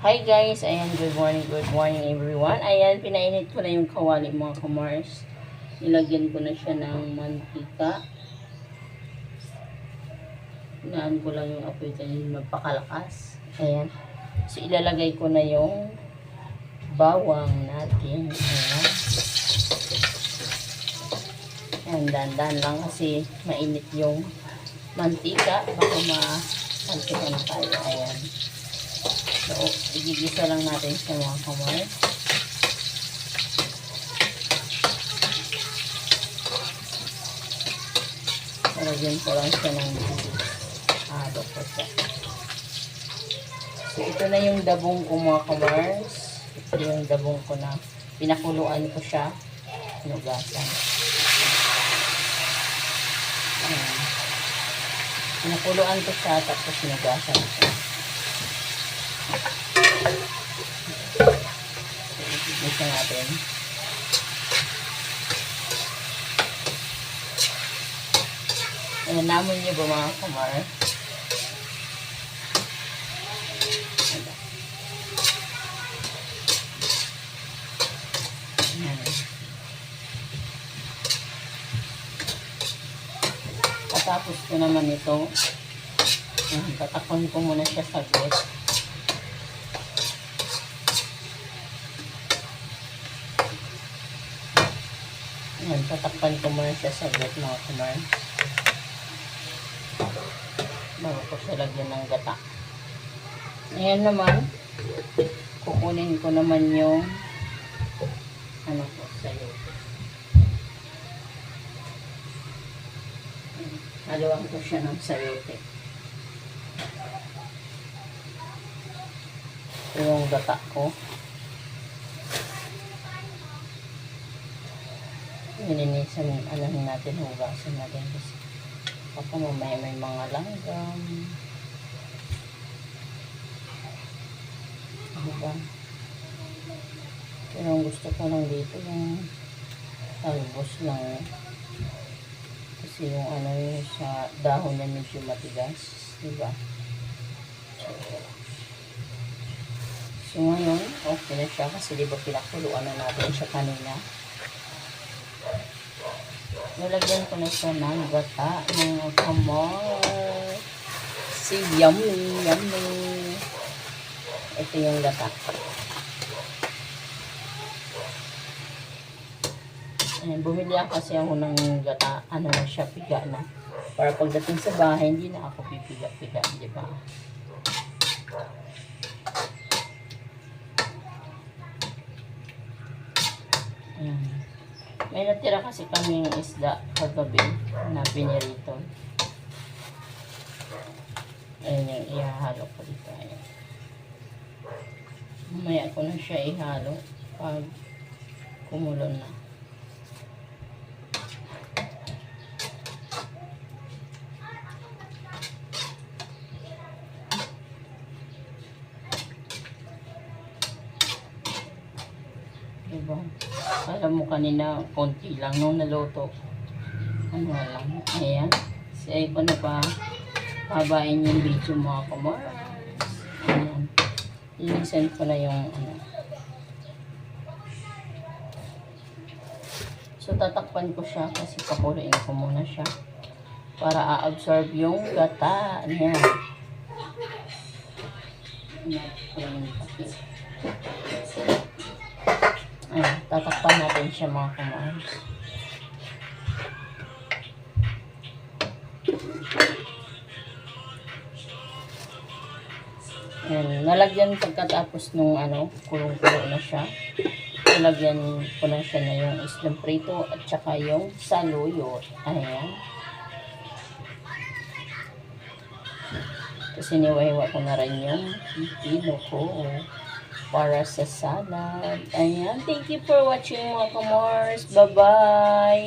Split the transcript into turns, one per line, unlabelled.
Hi guys, ayan, good morning everyone. Ayan, pinainit ko na yung kawali mga kamars. Nilagyan ko na siya ng mantika. Inaan ko lang yung apoy kanina magpakalakas. Ayan. So, ilalagay ko na yung bawang natin. Ayan. Ayan, dandan lang kasi mainit yung mantika. Baka mapantikan tayo. Ayan. So, igigisa lang natin siya mga kamars. Lagyan ko lang siya ng bilis. Halo ko siya. So, ito na yung dabong ko mga kamars. Ito yung dabong ko na pinakuluan ko siya. Hinugasan. Ayan. Pinakuluan ko siya tapos hinugasan ko. So, igigisa natin. Ayan, namon nyo ba mga kamar? Ayan. Patapos ko naman ito. Ayan, tatakon ko muna siya saglit. Ayan, tatakpan ko muna siya saglit mga kamar. Bago ko siya lagyan ng gata. Ayan naman, kukunin ko naman yung ano po, sayote. Haluan ko siya ng sayote. Ito yung gata ko. Nilinisan, alahin natin, hugasan natin kasi baka mamaya may mga langgam. Diba? Pero ang gusto ko lang dito yung talbos lang. Kasi yung ano yung sa dahon na medyo matigas. Diba? So ngayon, okay na siya kasi diba pinakuluan na natin siya kanina. Nalagyan ko na siya ng gata, mga kamar. Si yummy, yummy. Ito yung gata. Ayan, bumili ako kasi ako ng gata. Ano na siya, piga na. Para pagdating sa bahay, hindi na ako pipiga-piga, di ba? Ayan. May natira kasi kaming isda kagabi na pinirito. Ayan yung ihahalo ko dito. Ayan. Mamaya ko na siya ihalo pag kumulo na. Diba? Alam mo kanina, konti lang nung naluto. Ano lang. Ayan. Say ko na pa. Pabain yung video mga kamars. Ayan. Linisan ko na yung ano. So, tatakpan ko siya kasi pakuluin ko muna siya. Para a-absorb yung gata. Ayan. Ayan. Tatakpan natin siya mga kamars. Ayan, nalagyan pagkatapos nung ano, kulong-kulo na siya. Nalagyan ko na siya na yung islang prito at saka yung saluyot. Ayan. Kasi niwahiwa ko na rin yung pipino ko para sa salad. Ayan. Thank you for watching mga kamars. Bye-bye.